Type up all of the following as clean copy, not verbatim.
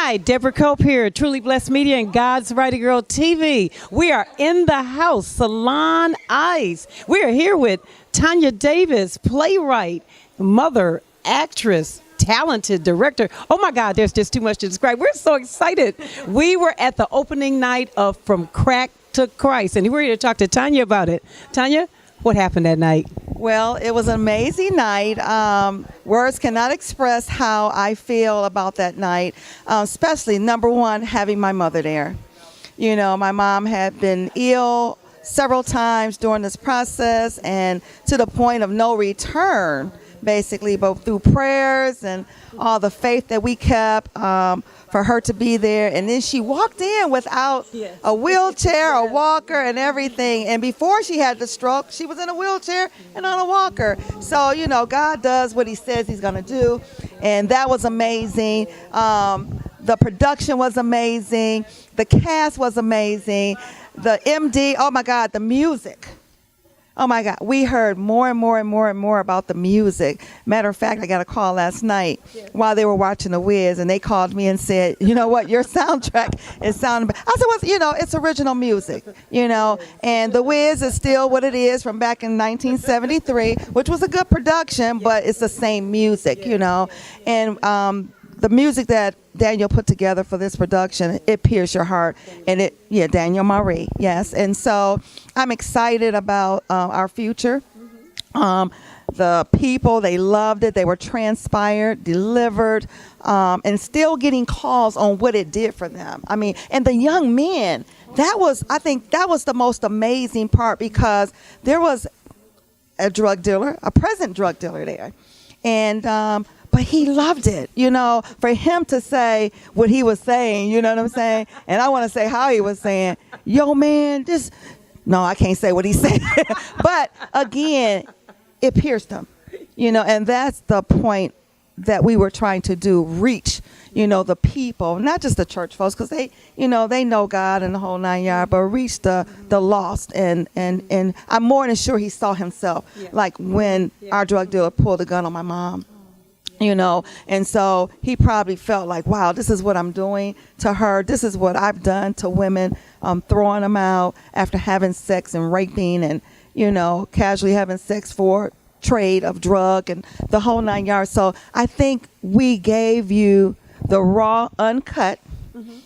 Hi, Deborah A Culp here, Truly Blessed Media and God's Writing Girl TV. We are in the house, Salon Ice. We are here with Tanya Davis, playwright, mother, actress, talented director. Oh my God, there's just too much to describe. We're so excited. We were at the opening night of From Crack to Christ, and we're here to talk to Tanya about it. Tanya, what happened that night? Well, it was an amazing night. Words cannot express how I feel about that night, especially, number one, having my mother there. You know, my mom had been ill several times during this process and to the point of no return, basically, but through prayers and all the faith that we kept for her to be there. And then she walked in without a wheelchair, a walker, and everything. And before she had the stroke, she was in a wheelchair and on a walker. So, you know, God does what he says he's going to do. And that was amazing. The production was amazing. The cast was amazing. The MD, oh my God, the music. Oh my God, we heard more and more and more and more about the music. Matter of fact, I got a call last night while they were watching The Wiz, and they called me and said, you know what, your soundtrack is sounding bad. I said, well, you know, it's original music, you know, and The Wiz is still what it is from back in 1973, which was a good production, but it's the same music, you know, and the music that Daniel put together for this production, it pierced your heart. And Daniel Marie, yes. And so I'm excited about our future. The people, they loved it. They were transpired, delivered, and still getting calls on what it did for them. I mean, and the young men, I think that was the most amazing part, because there was a drug dealer, a present drug dealer there. And but he loved it, you know, for him to say what he was saying, you know what I'm saying? And I want to say how he was saying, yo, man, no, I can't say what he said. But again, it pierced him, you know, and that's the point that we were trying to do, reach, you know, the people, not just the church folks, because they, you know, they know God and the whole nine yards, but reach the lost. And I'm more than sure he saw himself, like when our drug dealer pulled a gun on my mom. You know, and so he probably felt like, wow, this is what I'm doing to her. This is what I've done to women, throwing them out after having sex and raping and, you know, casually having sex for trade of drug and the whole nine yards. So I think we gave you the raw, uncut,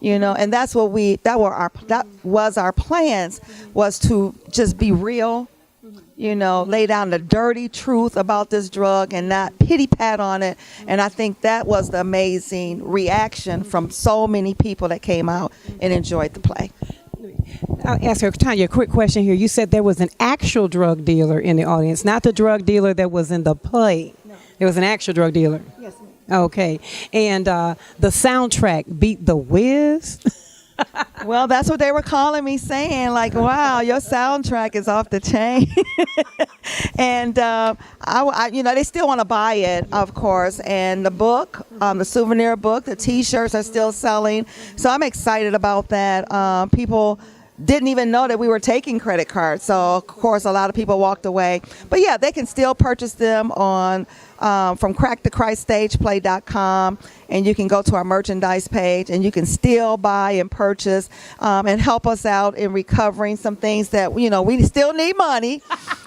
you know, and that's what that was our plans, was to just be real. You know, lay down the dirty truth about this drug and not pity pat on it. And I think that was the amazing reaction from so many people that came out and enjoyed the play. I'll ask her, Tanya, a quick question here. You said there was an actual drug dealer in the audience, not the drug dealer that was in the play. No. There was an actual drug dealer. Yes, ma'am. Okay. And the soundtrack beat The Wiz? Well, that's what they were calling me, saying like, wow, your soundtrack is off the chain. And, I, you know, they still want to buy it, of course. And the book, the souvenir book, the T-shirts are still selling. So I'm excited about that. People didn't even know that we were taking credit cards. So, of course, a lot of people walked away. But, yeah, they can still purchase them on from crackthechriststageplay.com, and you can go to our merchandise page, and you can still buy and purchase and help us out in recovering some things that, you know, we still need money,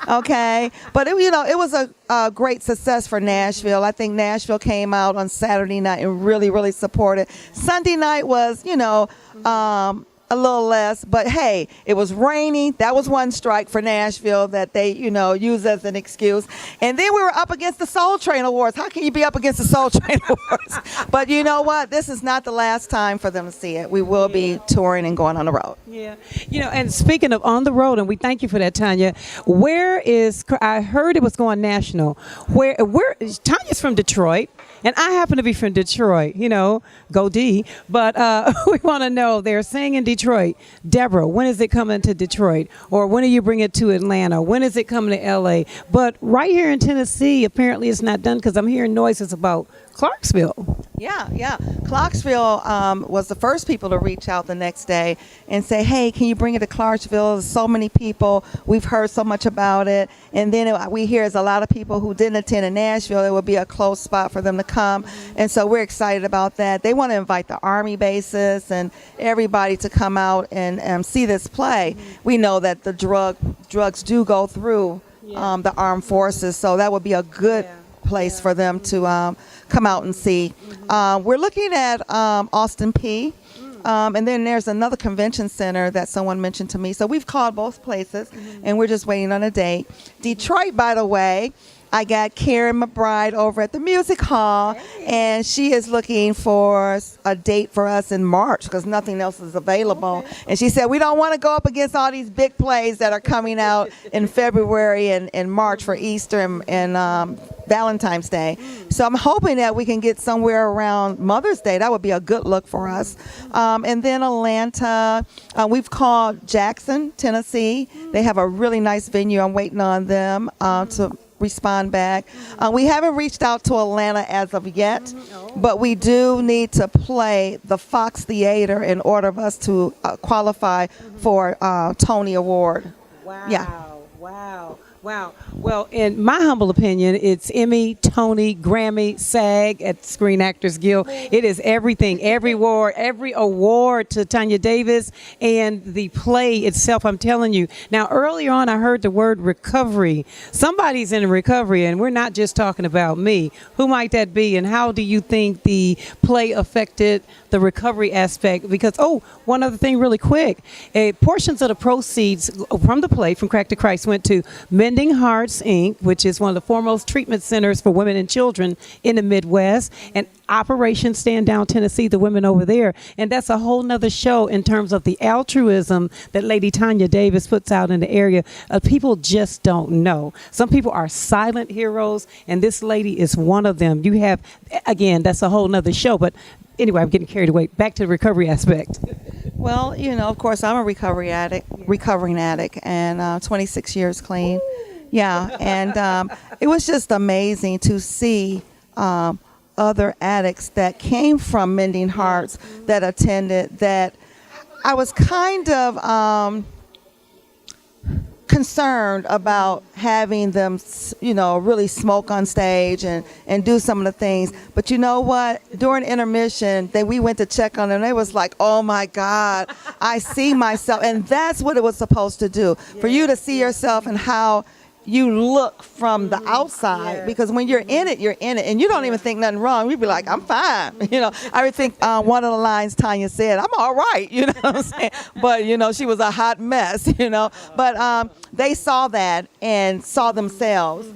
okay? But, you know, it was a great success for Nashville. I think Nashville came out on Saturday night and really, really supported. Sunday night was, you know, a little less, but hey, it was raining. That was one strike for Nashville that they, you know, use as an excuse. And then we were up against the Soul Train Awards. How can you be up against the Soul Train Awards? But you know what? This is not the last time for them to see it. We will be touring and going on the road. Yeah. You know, and speaking of on the road, and we thank you for that, Tanya, I heard it was going national. Where Tanya's from Detroit. And I happen to be from Detroit, you know, go D. But we want to know, they're saying in Detroit, Deborah, when is it coming to Detroit? Or when are you bringing it to Atlanta? When is it coming to L.A.? But right here in Tennessee, apparently it's not done, because I'm hearing noises about Clarksville. Yeah. Clarksville was the first people to reach out the next day and say, hey, can you bring it to Clarksville? There's so many people. We've heard so much about it. And then we hear there's a lot of people who didn't attend in Nashville. It would be a close spot for them to come. And so we're excited about that. They want to invite the Army bases and everybody to come out and see this play. We know that the drugs do go through the armed forces. So that would be a good place for them to come out and see. We're looking at Austin P. And then there's another convention center that someone mentioned to me. So we've called both places, and we're just waiting on a date. Detroit, by the way, I got Karen McBride over at the Music Hall, and she is looking for a date for us in March because nothing else is available. And she said, we don't want to go up against all these big plays that are coming out in February and March for Easter and Valentine's Day. So I'm hoping that we can get somewhere around Mother's Day. That would be a good look for us. And then Atlanta, we've called Jackson, Tennessee. They have a really nice venue. I'm waiting on them to respond back. We haven't reached out to Atlanta as of yet, but we do need to play the Fox Theater in order of us to qualify for Tony Award. Wow. Yeah. Wow. Well, in my humble opinion, it's Emmy, Tony, Grammy, SAG at Screen Actors Guild. It is everything, every award to Tanya Davis and the play itself. I'm telling you. Now, earlier on, I heard the word recovery. Somebody's in recovery, and we're not just talking about me. Who might that be, and how do you think the play affected the recovery aspect? Because, one other thing really quick. Portions of the proceeds from the play, From Crack to Christ, went to Mending Hearts, Inc., which is one of the foremost treatment centers for women and children in the Midwest, and Operation Stand Down Tennessee, the women over there. And that's a whole nother show in terms of the altruism that Lady Tanya Davis puts out in the area. People just don't know. Some people are silent heroes, and this lady is one of them. You have, again, that's a whole nother show, but anyway, I'm getting carried away. Back to the recovery aspect. Well, of course, I'm a recovering addict, and 26 years clean. Yeah, and it was just amazing to see other addicts that came from Mending Hearts that attended, that I was kind of concerned about having them, really smoke on stage and do some of the things. But you know what? During intermission, we went to check on them. They was like, oh my God, I see myself. And that's what it was supposed to do, for you to see yourself and how you look from the outside, because when you're in it, and you don't even think nothing wrong. You'd be like, I'm fine. I would think one of the lines Tanya said, I'm all right, you know what I'm saying? But, she was a hot mess, But they saw that and saw themselves.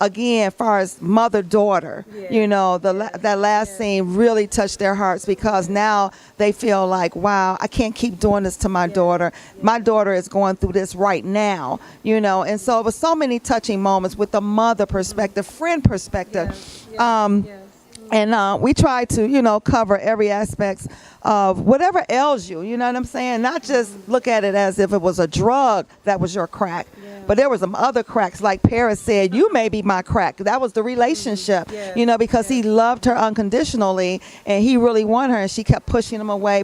Again, as far as mother-daughter, that last scene really touched their hearts, because now they feel like, wow, I can't keep doing this to my daughter. My daughter is going through this right now, and so it was so many touching moments with the mother perspective, friend perspective. And we try to, cover every aspect of whatever ails you, you know what I'm saying? Not just look at it as if it was a drug that was your crack. But there were some other cracks, like Paris said, you may be my crack. That was the relationship, because he loved her unconditionally, and he really wanted her, and she kept pushing him away,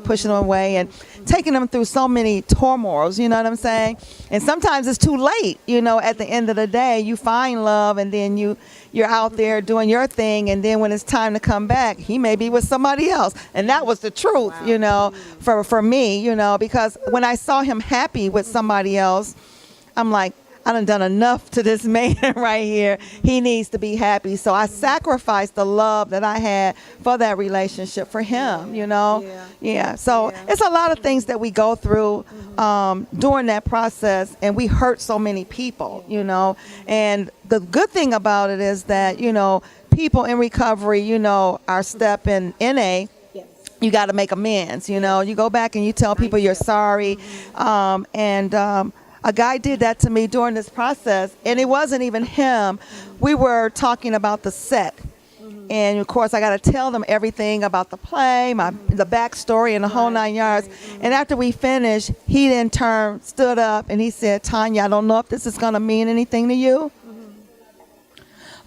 and taking him through so many turmoils, you know what I'm saying? And sometimes it's too late, at the end of the day, you find love, and then you're out there doing your thing, and then when it's time to come back, he may be with somebody else. And that was the truth, for me, because when I saw him happy with somebody else, I'm like, I done enough to this man right here. He needs to be happy. So I sacrificed the love that I had for that relationship for him, So it's a lot of things that we go through during that process, and we hurt so many people, And the good thing about it is that, people in recovery, our step in NA, you got to make amends, You go back and you tell people you're sorry, a guy did that to me during this process, and it wasn't even him. We were talking about the set. And, of course, I got to tell them everything about the play, the backstory, and the whole 9 yards. And after we finished, he then stood up, and he said, Tanya, I don't know if this is going to mean anything to you,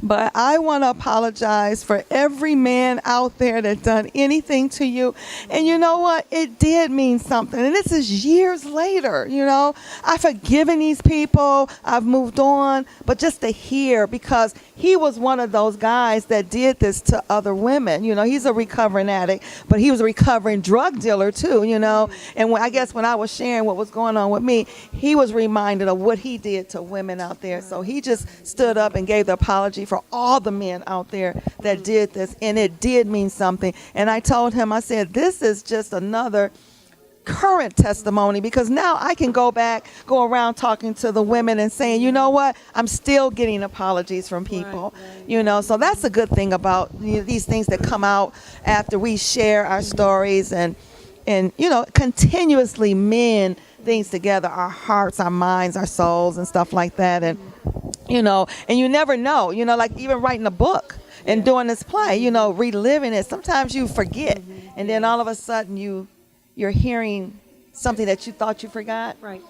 but I want to apologize for every man out there that done anything to you. And you know what? It did mean something. And this is years later, you know. I've forgiven these people. I've moved on. But just to hear, because he was one of those guys that did this to other women. You know, he's a recovering addict, but he was a recovering drug dealer too, you know. And I guess when I was sharing what was going on with me, he was reminded of what he did to women out there. So he just stood up and gave the apology for all the men out there that did this. And it did mean something. And I told him, I said, this is just another current testimony, because now I can go around talking to the women and saying, you know what, I'm still getting apologies from people. Right. You know, so that's a good thing about, you know, these things that come out after we share our stories and you know, continuously mend things together, our hearts, our minds, our souls, and stuff like that. And you know, and you never know, you know, like even writing a book and doing this play, you know, reliving it, sometimes you forget, and then all of a sudden you're hearing something that you thought you forgot, right.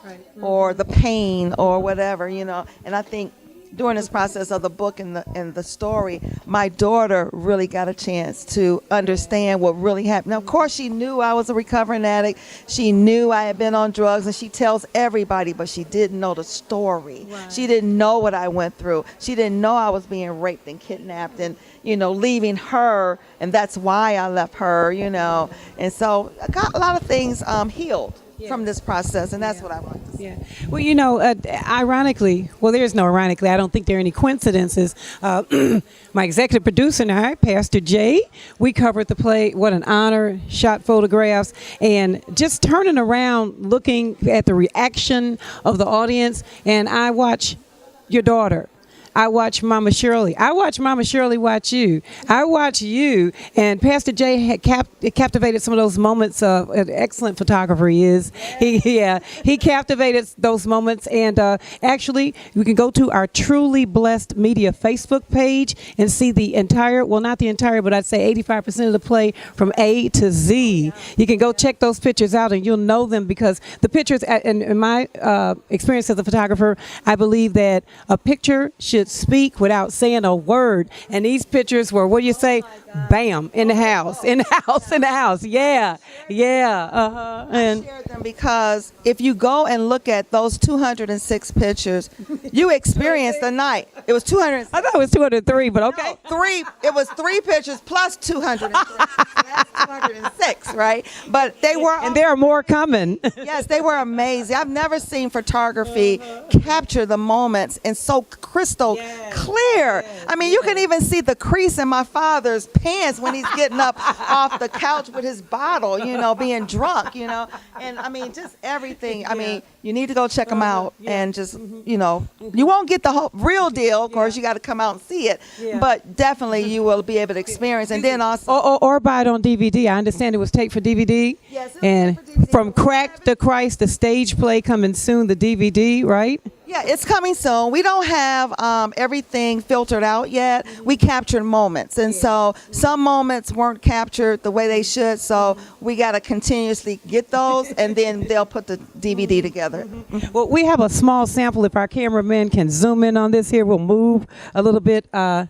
Or the pain or whatever, you know. And I think during this process of the book and the story, my daughter really got a chance to understand what really happened. Now, of course, she knew I was a recovering addict. She knew I had been on drugs, and she tells everybody, but she didn't know the story. Right. She didn't know what I went through. She didn't know I was being raped and kidnapped and, you know, leaving her, and that's why I left her, you know. And so I got a lot of things healed. Yeah. From this process, and that's what I want to say. Yeah. Well, you know, ironically, well, there's no ironically, I don't think there are any coincidences. My executive producer and I, Pastor Jay, we covered the play. What an honor, shot photographs, and just turning around, looking at the reaction of the audience, and I watch your daughter. I watch Mama Shirley. I watch Mama Shirley watch you. I watch you. And Pastor Jay had captivated some of those moments. An excellent photographer he is. He captivated those moments. And actually, you can go to our Truly Blessed Media Facebook page and see the entire, well, not the entire, but I'd say 85% of the play from A to Z. You can go check those pictures out, and you'll know them, because the pictures, in my experience as a photographer, I believe that a picture should speak without saying a word. And these pictures were, what do you say? Bam, in the house. Yeah. And I shared them because if you go and look at those 206 pictures, you experienced the night. It was 200. I thought it was 203, but okay. No, it was 3 pictures plus 203. So that's 206, right? But they were, and there are more coming. Yes, they were amazing. I've never seen photography capture the moments and so crystal clear. I mean, you can even see the crease in my father's pants when he's getting up off the couch with his bottle, you know, being drunk, you know. And I mean, just everything. I mean, you need to go check them out and just, you know, you won't get the whole real deal. Of course, you got to come out and see it, but definitely you will be able to experience. And then also, or buy it on DVD. I understand it was taped for DVD. Yes, and from Crack to Christ, the stage play coming soon, the DVD, right? Yeah, it's coming soon. We don't have everything filtered out yet. We captured moments, and so some moments weren't captured the way they should, so we got to continuously get those, and then they'll put the DVD together. Well, we have a small sample. If our cameraman can zoom in on this here, we'll move a little bit. There,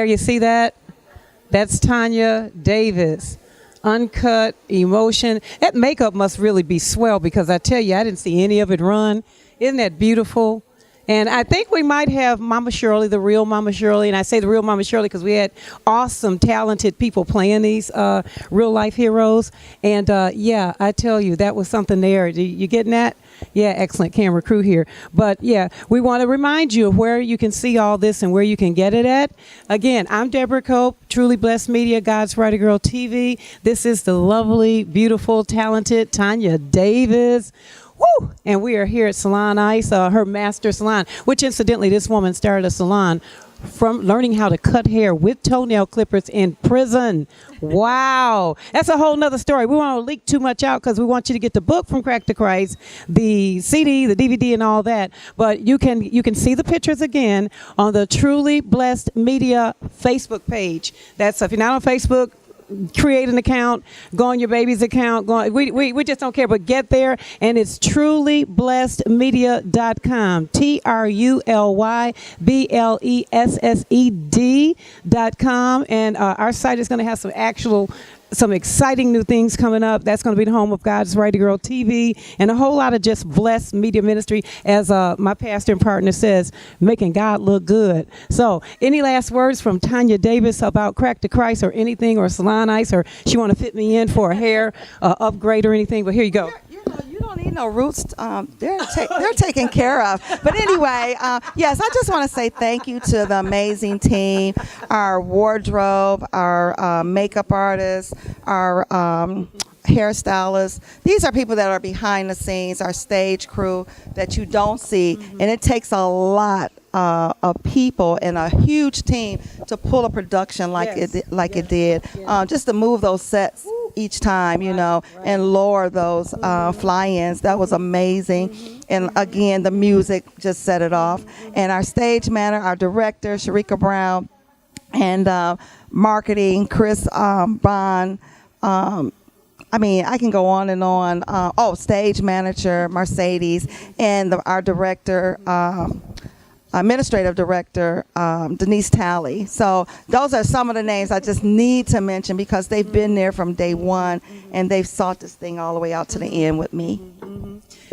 you see that? That's Tanya Davis. Uncut emotion. That makeup must really be swell, because I tell you, I didn't see any of it run. Isn't that beautiful? And I think we might have Mama Shirley, the real Mama Shirley. And I say the real Mama Shirley because we had awesome, talented people playing these real life heroes. And yeah, I tell you, that was something there. You getting that? Yeah, excellent camera crew here. But yeah, we want to remind you of where you can see all this and where you can get it at. Again, I'm Deborah A Culp, Truly Blessed Media, God's Writer Girl TV. This is the lovely, beautiful, talented Tanya Davis. Woo! And we are here at Salon Ice, her master salon, which incidentally, this woman started a salon from learning how to cut hair with toenail clippers in prison. Wow. That's a whole nother story. We won't leak too much out because we want you to get the book from Crack to Christ, the CD, the DVD, and all that. But you can see the pictures again on the Truly Blessed Media Facebook page. That's, if you're not on Facebook, create an account, go on your baby's account. We just don't care, but get there, and it's trulyblessedmedia.com. TRULYBLESSED.com. And our site is going to have some exciting new things coming up. That's going to be the home of God's Right Girl TV and a whole lot of just blessed media ministry, as my pastor and partner says, making God look good. So any last words from Tanya Davis about Crack to Christ or anything, or Salon Ice, or she want to fit me in for a hair upgrade or anything? But here you go. You don't need no roots. They're taken care of. But anyway, yes, I just want to say thank you to the amazing team, our wardrobe, our makeup artists, our hairstylists. These are people that are behind the scenes, our stage crew that you don't see. And it takes a lot of people and a huge team to pull a production like it did. Just to move those sets each time, and lower those fly-ins. That was amazing. And again, the music just set it off. And our stage manager, our director, Sharika Brown, and marketing, Chris Bond. I can go on and on. Stage manager, Mercedes, and our director, administrative director, Denise Talley. So those are some of the names I just need to mention because they've been there from day one, and they've sought this thing all the way out to the end with me.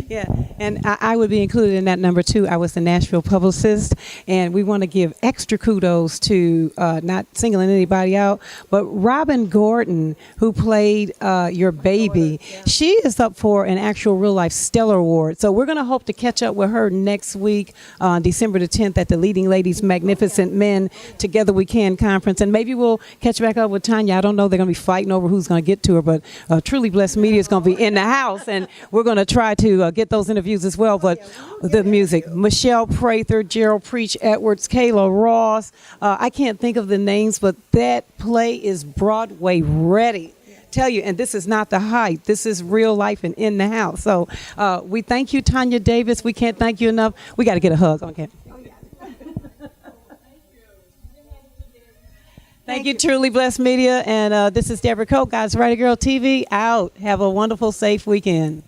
Yeah, and I would be included in that number too. I was the Nashville publicist, and we want to give extra kudos to, not singling anybody out, but Robin Gordon, who played your baby. She is up for an actual real life Stellar Award. So we're going to hope to catch up with her next week on December the 10th at the Leading Ladies Magnificent Men Together We Can conference, and maybe we'll catch back up with Tanya. I don't know, they're going to be fighting over who's going to get to her, but Truly Blessed Media is going to be in the house, and we're going to try to get those interviews as well. But the music, Michelle Prather, Gerald Preach Edwards, Kayla Ross, I can't think of the names, but that play is Broadway ready. Tell you, and this is not the hype. This is real life and in the house. So we thank you, Tanya Davis. We can't thank you enough. We got to get a hug. Okay. Thank you, Truly Blessed Media. And this is Deborah A Culp, God's Right Girl TV, out. Have a wonderful, safe weekend.